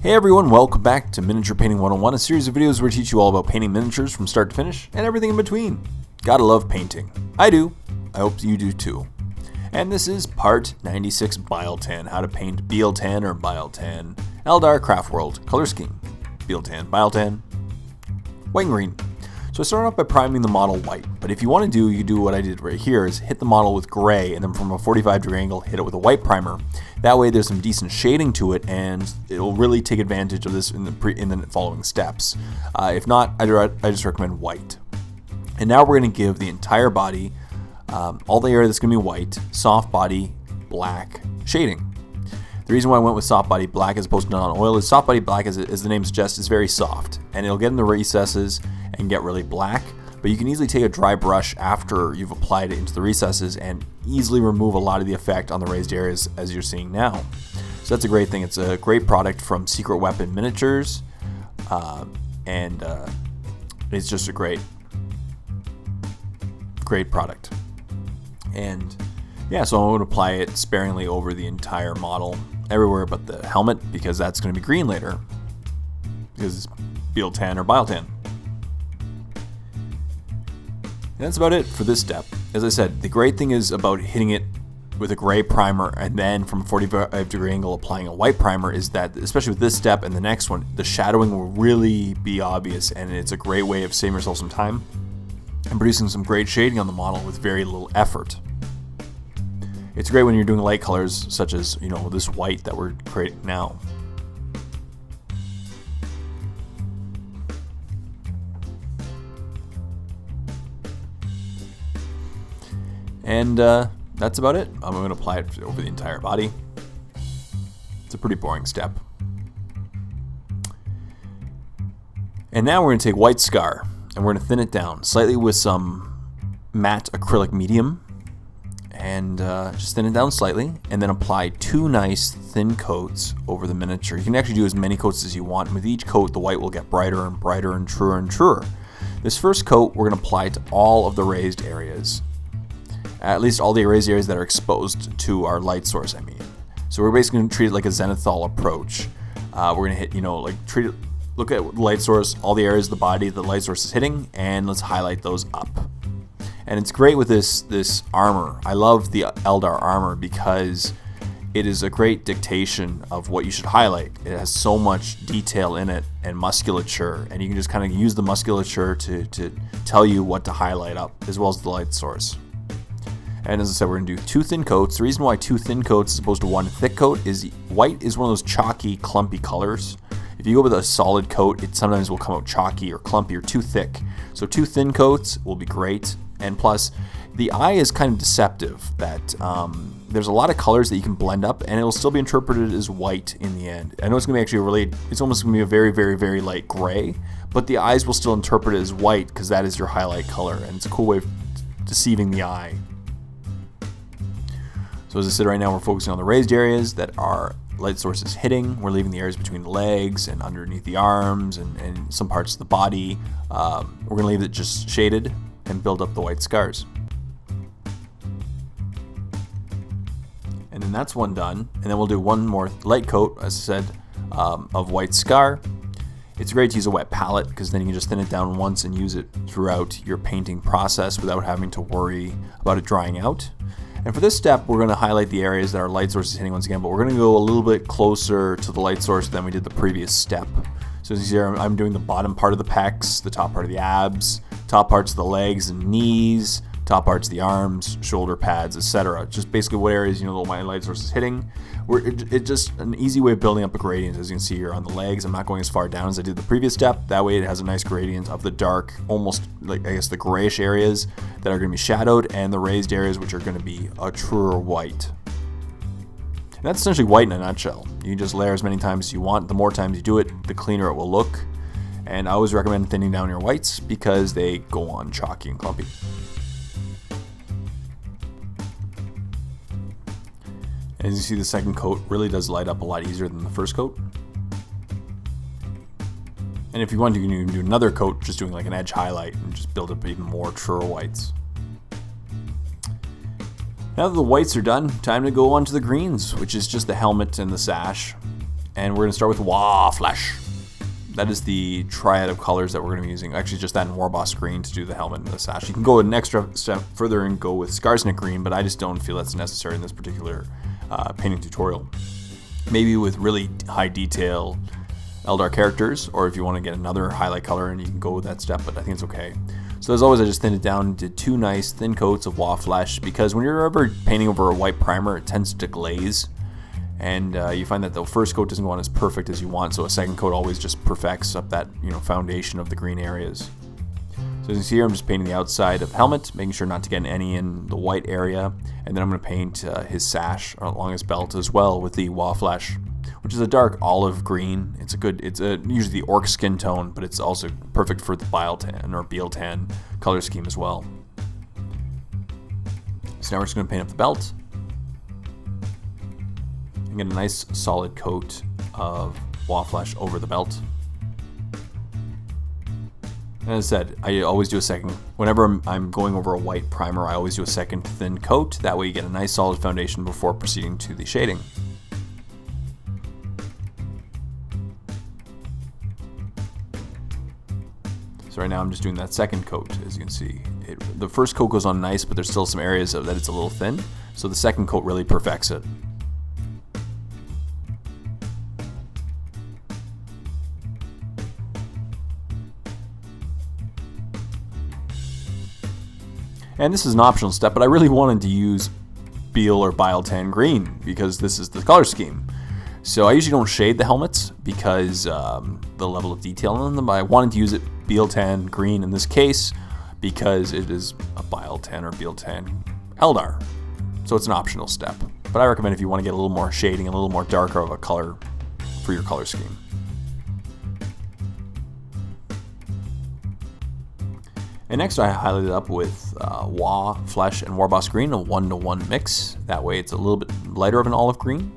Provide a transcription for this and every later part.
Hey everyone, welcome back to Miniature Painting 101, a series of videos where we teach you all about painting miniatures from start to finish and everything in between. Gotta love painting. I do. I hope you do too. And this is part 96 Biel-Tan, how to paint Biel-Tan or Biel-Tan. Eldar Craftworld, color scheme. Biel-Tan, Biel-Tan, white and green. So I started off by priming the model white, but if you want to do, you do what I did right here, is hit the model with gray and then from a 45-degree angle hit it with a white primer. That way there's some decent shading to it and it'll really take advantage of this in the following steps. If not, I just recommend white. And now we're going to give the entire body, all the area that's going to be white, soft body, black shading. The reason why I went with soft body black as opposed to non-oil is soft body black, as the name suggests, is very soft and it'll get in the recesses and get really black, but you can easily take a dry brush after you've applied it into the recesses and easily remove a lot of the effect on the raised areas as you're seeing now. So that's a great thing. It's a great product from Secret Weapon Miniatures, and it's just a great product. And yeah, so I'm going to apply it sparingly over the entire model, everywhere but the helmet, because that's going to be green later, because it's Biel-Tan or Biel-Tan. And that's about it for this step. As I said, the great thing is about hitting it with a gray primer and then from a 45-degree angle applying a white primer is that, especially with this step and the next one, the shadowing will really be obvious, and it's a great way of saving yourself some time and producing some great shading on the model with very little effort. It's great when you're doing light colors such as, this white that we're creating now. And that's about it. I'm going to apply it over the entire body. It's a pretty boring step. And now we're going to take white scar and we're going to thin it down slightly with some matte acrylic medium, and just thin it down slightly, and then apply 2 nice thin coats over the miniature. You can actually do as many coats as you want, and with each coat the white will get brighter and brighter and truer and truer. This first coat we're going to apply to all of the raised areas. At least all the raised areas that are exposed to our light source, So we're basically going to treat it like a zenithal approach. We're going to hit, look at light source, all the areas of the body the light source is hitting, and let's highlight those up. And it's great with this armor. I love the Eldar armor because it is a great dictation of what you should highlight. It has so much detail in it and musculature, and you can just kind of use the musculature to tell you what to highlight up, as well as the light source. And as I said, we're going to do 2 thin coats. The reason why 2 thin coats as opposed to 1 thick coat is white is one of those chalky, clumpy colors. If you go with a solid coat, it sometimes will come out chalky or clumpy or too thick. So 2 thin coats will be great. And plus, the eye is kind of deceptive. That there's a lot of colors that you can blend up, and it'll still be interpreted as white in the end. I know it's going to be actually it's almost going to be a very, very, very light gray, but the eyes will still interpret it as white because that is your highlight color, and it's a cool way of deceiving the eye. So as I said, right now we're focusing on the raised areas that our light source is hitting. We're leaving the areas between the legs and underneath the arms and some parts of the body. We're going to leave it just shaded and build up the white scars. And then that's one done. And then we'll do one more light coat, as I said, of white scar. It's great to use a wet palette because then you can just thin it down once and use it throughout your painting process without having to worry about it drying out. And for this step, we're going to highlight the areas that our light source is hitting once again, but we're going to go a little bit closer to the light source than we did the previous step. So as you see here, I'm doing the bottom part of the pecs, the top part of the abs, top parts of the legs and knees, top parts of the arms, shoulder pads, etc. Just basically what areas my light source is hitting. It's just an easy way of building up a gradient, as you can see here on the legs. I'm not going as far down as I did the previous step. That way it has a nice gradient of the dark, almost like the grayish areas that are going to be shadowed, and the raised areas which are going to be a truer white. And that's essentially white in a nutshell. You can just layer as many times as you want. The more times you do it, the cleaner it will look. And I always recommend thinning down your whites because they go on chalky and clumpy. As you see, the second coat really does light up a lot easier than the first coat. And if you want, you can do another coat, just doing like an edge highlight and just build up even more truer whites. Now that the whites are done, time to go on to the greens, which is just the helmet and the sash. And we're going to start with WAAAGH Flash. That is the triad of colors that we're going to be using. Actually, just that in WARBOSS green to do the helmet and the sash. You can go an extra step further and go with Scarsnick green, but I just don't feel that's necessary in this particular painting tutorial. Maybe with really high detail Eldar characters, or if you want to get another highlight color, and you can go with that step, but I think it's okay. So as always, I just thinned it down and did 2 nice thin coats of WAAAGH Flash, because when you're ever painting over a white primer, it tends to glaze. And you find that the first coat doesn't go on as perfect as you want, so a second coat always just perfects up that foundation of the green areas. So as you can see here, I'm just painting the outside of the helmet, making sure not to get any in the white area, and then I'm going to paint his sash along his belt as well with the WAAAGH Flash, which is a dark olive green. It's usually the orc skin tone, but it's also perfect for the Biel-Tan or Biel-Tan color scheme as well. So now we're just going to paint up the belt. And get a nice solid coat of WAAAGH Flash over the belt. And as I said, I always do a second. Whenever I'm going over a white primer, I always do a second thin coat. That way you get a nice solid foundation before proceeding to the shading. So right now I'm just doing that second coat. As you can see, the first coat goes on nice, but there's still some areas that it's a little thin. So the second coat really perfects it. And this is an optional step, but I really wanted to use Biel or Biel-Tan green because this is the color scheme. So I usually don't shade the helmets because the level of detail in them. I wanted to use it Biel-Tan green in this case because it is a Biel-Tan or Biel-Tan Eldar. So it's an optional step. But I recommend if you want to get a little more shading, a little more darker of a color for your color scheme. And next I highlighted up with WAAAGH Flash and WARBOSS green, a 1-to-1 mix. That way it's a little bit lighter of an olive green.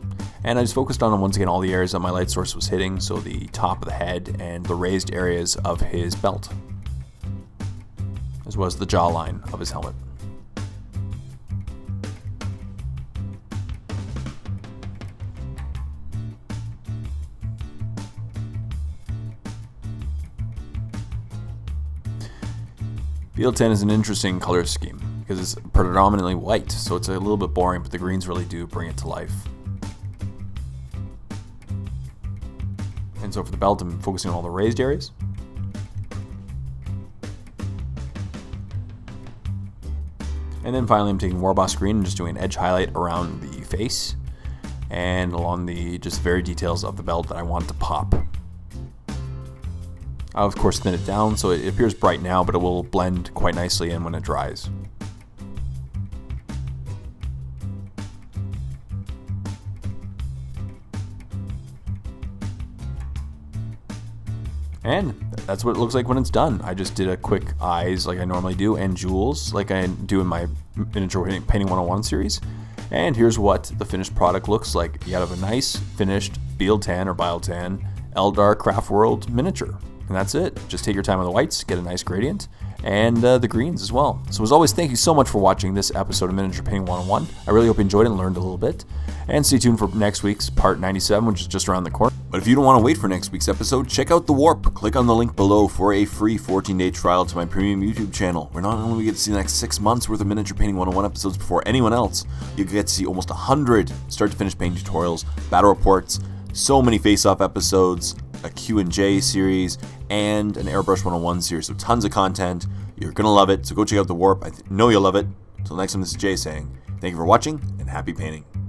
And I just focused on, once again, all the areas that my light source was hitting, so the top of the head and the raised areas of his belt, as well as the jawline of his helmet. Biel-Tan is an interesting color scheme because it's predominantly white, so it's a little bit boring, but the greens really do bring it to life. And so for the belt, I'm focusing on all the raised areas. And then finally, I'm taking WARBOSS green and just doing an edge highlight around the face and along the just very details of the belt that I want to pop. I'll of course thin it down so it appears bright now, but it will blend quite nicely in when it dries. And that's what it looks like when it's done. I just did a quick eyes like I normally do, and jewels like I do in my Miniature Painting 101 series. And here's what the finished product looks like. You have a nice finished Biel-Tan or Biel-Tan Eldar Craftworld miniature. And that's it. Just take your time on the whites, get a nice gradient, and the greens as well. So as always, thank you so much for watching this episode of Miniature Painting 101. I really hope you enjoyed it and learned a little bit. And stay tuned for next week's part 97, which is just around the corner. But if you don't want to wait for next week's episode, check out The Warp. Click on the link below for a free 14-day trial to my premium YouTube channel, where not only we get to see the next 6 months worth of Miniature Painting 101 episodes before anyone else, you get to see almost 100 start-to-finish painting tutorials, battle reports, so many face-off episodes, a Q&J series, and an Airbrush 101 series. So tons of content. You're going to love it. So go check out The Warp. I know you'll love it. Until next time, this is Jay saying thank you for watching and happy painting.